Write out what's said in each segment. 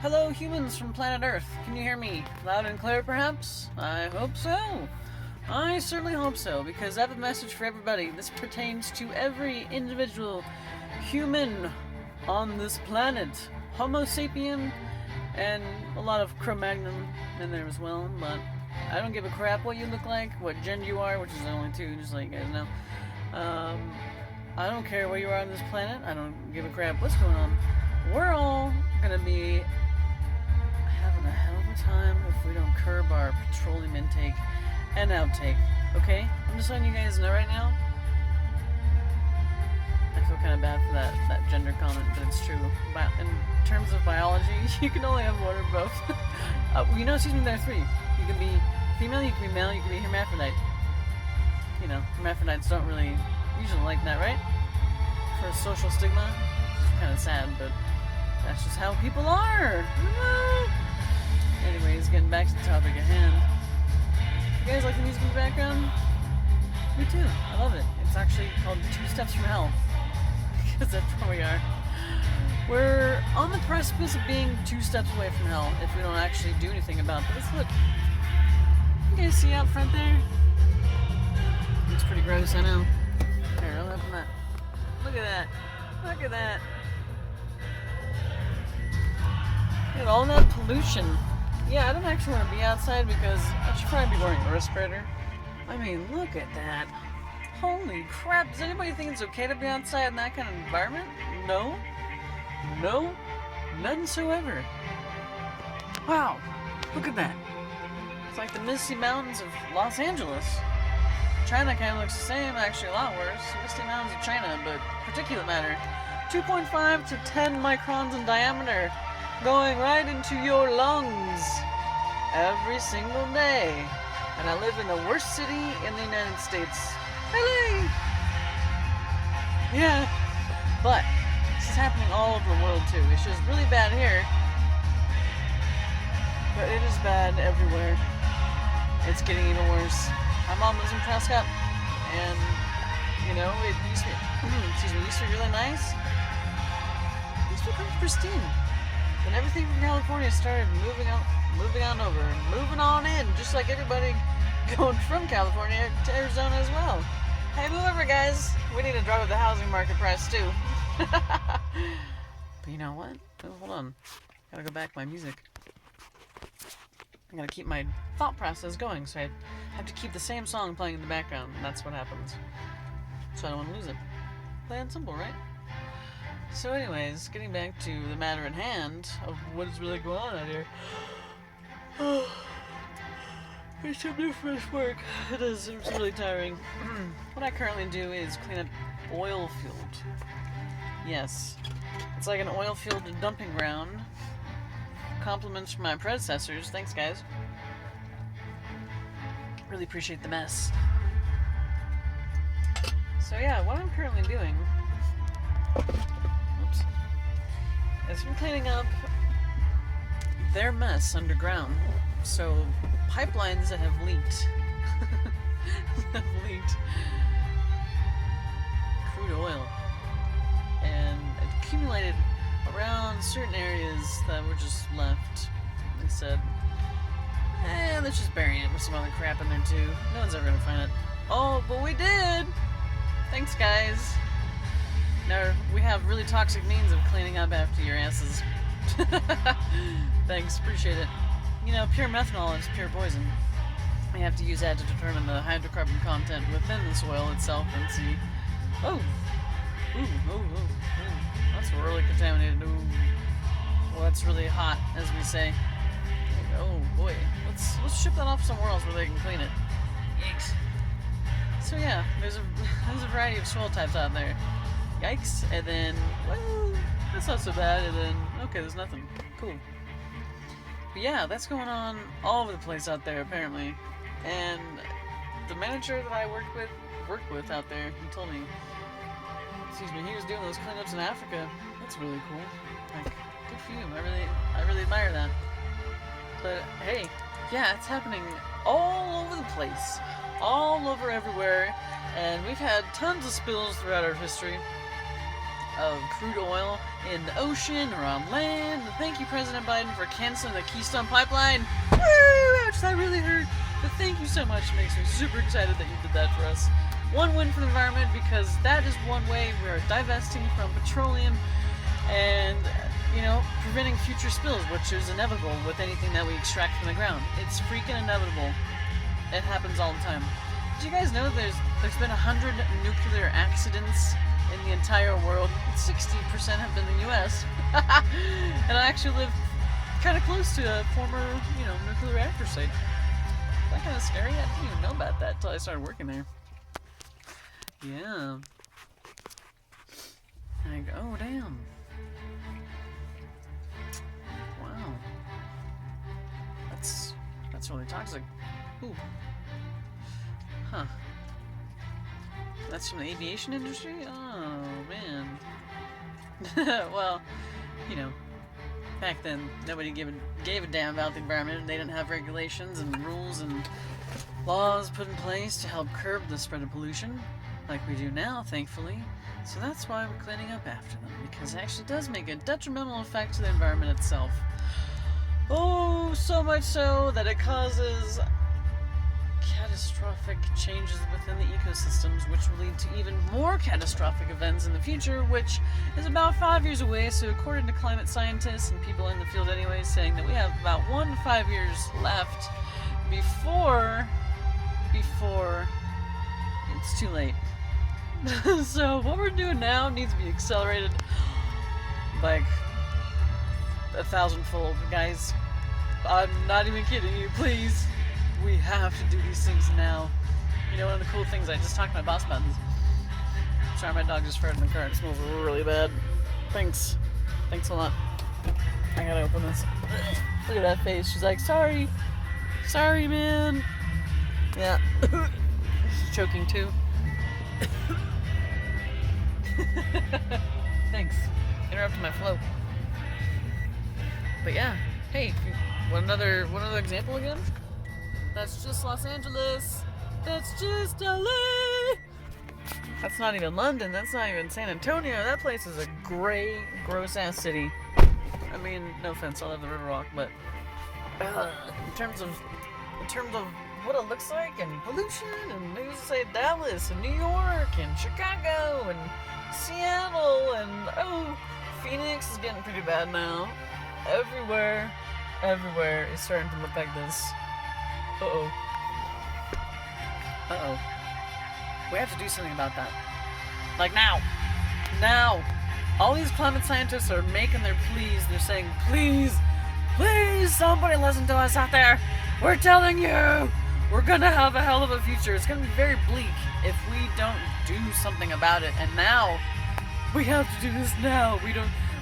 Hello, humans from planet Earth. Can you hear me loud and clear, perhaps? I hope so. I certainly hope so, because I have a message for everybody. This pertains to every individual human on this planet. Homo sapien, and a lot of Cro-Magnon in there as well, but I don't give a crap what you look like, what gender you are, which is only two, just like you guys know. I don't care where you are on this planet. I don't give a crap what's going on. We're all gonna be having a hell of a time if we don't curb our petroleum intake and outtake, okay? I'm just letting you guys know right now. I feel kind of bad for that gender comment, but it's true. But in terms of biology, you can only have one or both. Excuse me, there are three. You can be female, you can be male, you can be hermaphrodite. You know, hermaphrodites don't really usually like that, right? For a social stigma, it's kind of sad, but that's just how people are. Anyways, getting back to the topic at hand. You guys like the music in the background? Me too. I love it. It's actually called 2 Steps from Hell. Because that's where we are. We're on the precipice of being 2 steps away from hell if we don't actually do anything about this. Look. You guys see out front there? It's pretty gross, I know. Here, I'll open that. Look at that. Look at that. Look at all that pollution. Yeah, I don't actually want to be outside because I should probably be wearing a respirator. I mean, look at that. Holy crap. Does anybody think it's okay to be outside in that kind of environment? No. No. None so ever. Wow. Look at that. It's like the misty mountains of Los Angeles. China kind of looks the same, actually a lot worse. Misty mountains of China, but particulate matter. 2.5 to 10 microns in diameter. Going right into your lungs every single day. And I live in the worst city in the United States. LA! Yeah. But this is happening all over the world too. It's just really bad here. But it is bad everywhere. It's getting even worse. My mom lives in Prescott, and it used to be really nice. It used to be pretty pristine. And everything from California started moving on over, moving on in, just like everybody going from California to Arizona as well. Hey, move over, guys. We need to drive up the housing market price too. But you know what? Oh, hold on. Gotta go back to my music. I gotta keep my thought process going, so I have to keep the same song playing in the background, and that's what happens. So I don't want to lose it. Plain and simple, right? So anyways, getting back to the matter at hand of what is really going on out here. It's some new fresh work. It is. It's really tiring. What I currently do is clean up oil field. Yes. It's like an oil field dumping ground. Compliments from my predecessors. Thanks, guys. Really appreciate the mess. So yeah, what I'm currently doing is I'm cleaning up their mess underground. So pipelines that have leaked crude oil and accumulated around certain areas that were just left. They said, let's just bury it with some other crap in there too. No one's ever gonna find it. Oh, but we did! Thanks, guys. Now, we have really toxic means of cleaning up after your asses. Thanks, appreciate it. Pure methanol is pure poison. We have to use that to determine the hydrocarbon content within the soil itself and see. Oh! Ooh. That's really contaminated. Ooh. Well, that's really hot, as we say. Oh boy. Let's ship that off somewhere else where they can clean it. Yikes. So yeah, there's a variety of soil types out there. Yikes, and then, well, that's not so bad, and then, okay, there's nothing. Cool. But yeah, that's going on all over the place out there, apparently. And the manager that I worked with out there, he told me, he was doing those cleanups in Africa. That's really cool. Like, good for you. I really admire that. But hey, yeah, it's happening all over the place. All over everywhere. And we've had tons of spills throughout our history. of crude oil in the ocean or on land. Thank you, President Biden, for canceling the Keystone Pipeline. Woo! Ouch, that really hurt. But thank you so much. It makes me super excited that you did that for us. One win for the environment, because that is one way we are divesting from petroleum and, you know, preventing future spills, which is inevitable with anything that we extract from the ground. It's freaking inevitable. It happens all the time. Did you guys know there's been 100 nuclear accidents in the entire world? 60% have been in the U.S. And I actually live kind of close to a former, you know, nuclear reactor site. That kind of scary. I didn't even know about that until I started working there. Yeah. I go, oh damn. Wow. That's really toxic. Ooh. Huh. That's from the aviation industry? Oh, man. Well, you know, back then, nobody gave a damn about the environment. They didn't have regulations and rules and laws put in place to help curb the spread of pollution, like we do now, thankfully. So that's why we're cleaning up after them, because it actually does make a detrimental effect to the environment itself. Oh, so much so that it causes catastrophic changes within the ecosystems, which will lead to even more catastrophic events in the future, which is about 5 years away. So according to climate scientists and people in the field anyway, saying that we have about 1 to 5 years left before it's too late. So what we're doing now needs to be accelerated like 1,000-fold, guys. I'm not even kidding you, please. We have to do these things now. You know, one of the cool things, I just talked to my boss about this. Sorry, my dog just farted in the car. It smells really bad. Thanks a lot. I gotta open this. Look at that face. She's like, sorry, man. Yeah. She's choking too. Thanks. Interrupting my flow. But yeah, hey, want another example again? That's just Los Angeles. That's just LA. That's not even London. That's not even San Antonio. That place is a gray, gross-ass city. I mean, no offense, I love the Riverwalk, but in terms of what it looks like, and pollution, and news say Dallas, and New York, and Chicago, and Seattle, and Phoenix is getting pretty bad now. Everywhere is starting to look like this. Uh-oh. We have to do something about that. Like now. All these climate scientists are making their pleas. They're saying, please, somebody listen to us out there. We're telling you, we're gonna have a hell of a future. It's gonna be very bleak if we don't do something about it. And now, we have to do this now.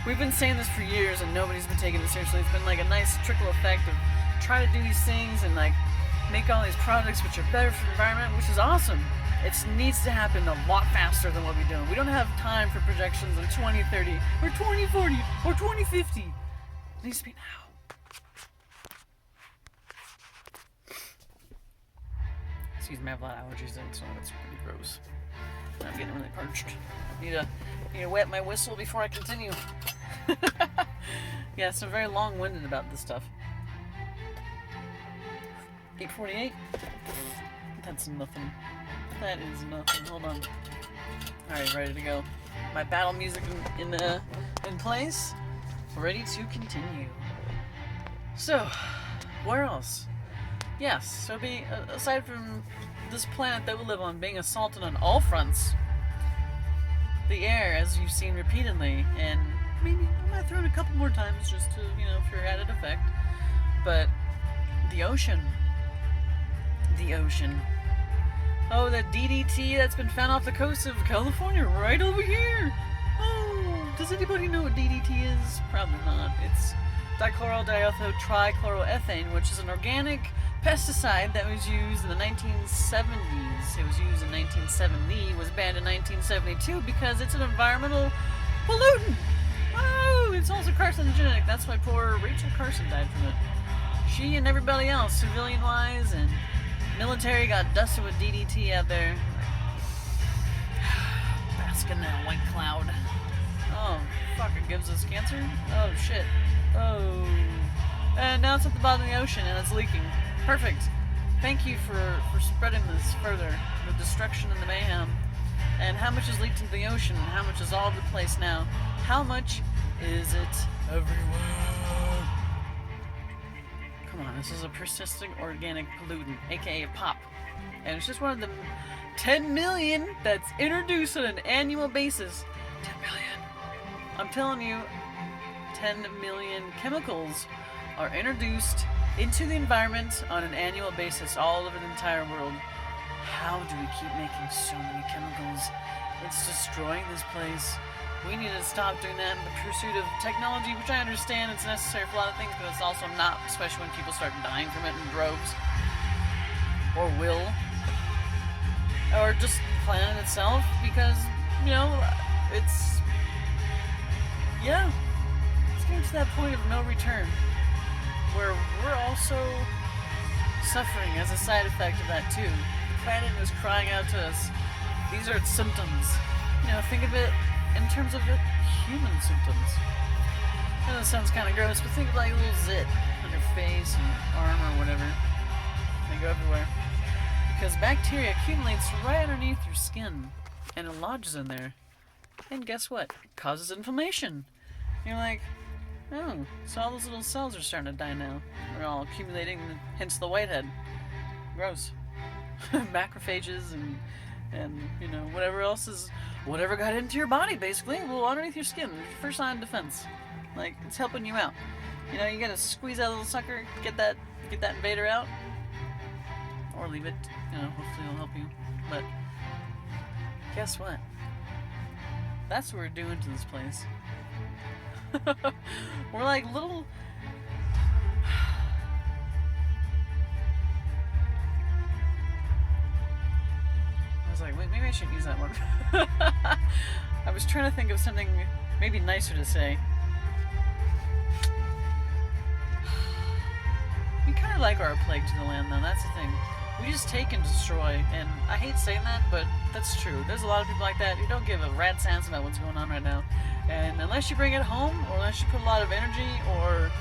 We've been saying this for years and nobody's been taking it seriously. It's been like a nice trickle effect of trying to do these things and like make all these products which are better for the environment, which is awesome. It needs to happen a lot faster than what we're doing. We don't have time for projections in 2030 or 2040 or 2050. It needs to be now. Excuse me, I have a lot of allergies and so it's pretty gross. I'm getting really parched. I need to wet my whistle before I continue. Yeah, so I'm very long-winded about this stuff. 8:48. That's nothing. That is nothing. Hold on. Alright, ready to go. My battle music in place. Ready to continue. So, where else? Yes, so aside from this planet that we live on being assaulted on all fronts, the air, as you've seen repeatedly, and maybe I might throw in a couple more times just to, for added effect, but the ocean. Oh, the DDT that's been found off the coast of California, right over here. Oh, does anybody know what DDT is? Probably not. It's Dichlorodiphenyltrichloroethane, which is an organic pesticide that was used in the 1970s. It was used in 1970, was banned in 1972 because it's an environmental pollutant. Oh, it's also carcinogenic. That's why poor Rachel Carson died from it. She and everybody else, civilian-wise and military, got dusted with DDT out there. Bask in that white cloud. Oh, fuck, it gives us cancer? Oh, shit. Oh. And now it's at the bottom of the ocean and it's leaking. Perfect. Thank you for spreading this further. The destruction and the mayhem. And how much is leaked into the ocean? And how much is all over the place now? How much is it everywhere? Come on, this is a persistent organic pollutant, aka POP. And it's just one of the 10 million that's introduced on an annual basis. 10 million. I'm telling you, 10 million chemicals are introduced into the environment on an annual basis all over the entire world. How do we keep making so many chemicals? It's destroying this place. We need to stop doing that in the pursuit of technology, which I understand it's necessary for a lot of things, but it's also not, especially when people start dying from it in droves. Or will. Or just the planet itself, because, you know, it's... yeah. It's getting to that point of no return, where we're also suffering as a side effect of that too. The planet is crying out to us. These are its symptoms. You know, think of it in terms of the human symptoms. I know that sounds kind of gross, but think of like a little zit on your face and arm or whatever. They go everywhere. Because bacteria accumulates right underneath your skin, and it lodges in there. And guess what? It causes inflammation. You're like, oh, so all those little cells are starting to die now. They're all accumulating, hence the whitehead. Gross. Macrophages and you know, whatever else is, whatever got into your body, basically, well, underneath your skin. First line of defense. Like, it's helping you out. You know, you gotta squeeze that little sucker, get that invader out. Or leave it, you know, hopefully it'll help you. But, guess what? That's what we're doing to this place. We're like little... I was like, wait, maybe I shouldn't use that one. I was trying to think of something maybe nicer to say. We kind of like our plague to the land, though. That's the thing. We just take and destroy, and I hate saying that, but that's true. There's a lot of people like that who don't give a rat's ass about what's going on right now. And unless you bring it home, or unless you put a lot of energy, or,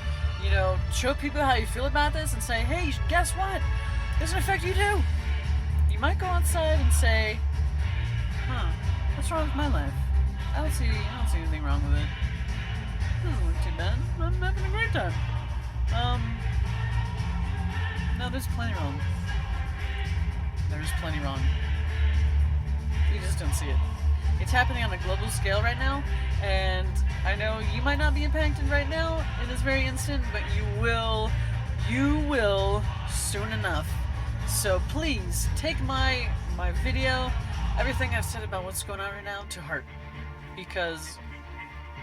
you know, show people how you feel about this and say, hey, guess what? It doesn't affect you too. You might go outside and say, huh, what's wrong with my life? I don't see anything wrong with it. Doesn't look too bad. I'm having a great time. No, there's plenty wrong. There's plenty wrong. You just don't see it. It's happening on a global scale right now, and I know you might not be impacted right now in this very instant, but you will soon enough. So please take my video, everything I've said about what's going on right now, to heart, because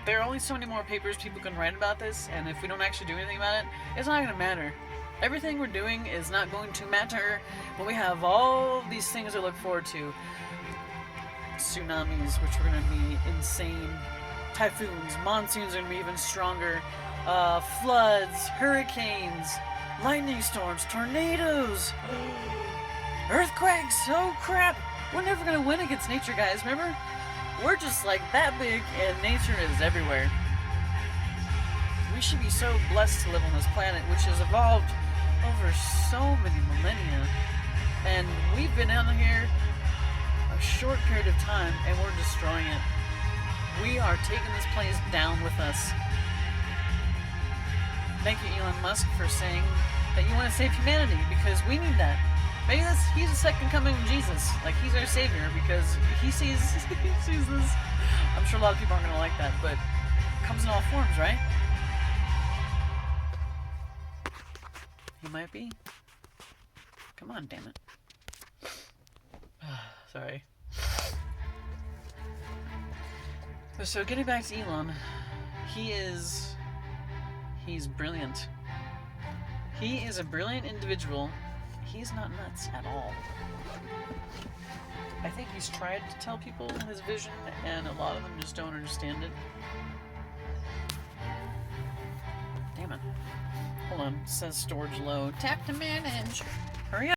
there are only so many more papers people can write about this, and if we don't actually do anything about it, it's not going to matter. Everything we're doing is not going to matter when we have all these things to look forward to. Tsunamis, which are going to be insane. Typhoons, monsoons are going to be even stronger. Floods, hurricanes, lightning storms, tornadoes, earthquakes. Oh crap! We're never going to win against nature, guys, remember? We're just like that big, and nature is everywhere. We should be so blessed to live on this planet, which has evolved over so many millennia. And we've been out here a short period of time, and we're destroying it. We are taking this place down with us. Thank you, Elon Musk, for saying that you want to save humanity, because we need that. Maybe he's the second coming of Jesus. Like, he's our savior, because he sees this. I'm sure a lot of people aren't going to like that, but it comes in all forms, right? He might be. Come on, damn it. Sorry. So getting back to Elon, he's brilliant. He is a brilliant individual. He's not nuts at all. I think he's tried to tell people his vision, and a lot of them just don't understand it. Damn it. Hold on. It says storage low. Tap to manage. Hurry up.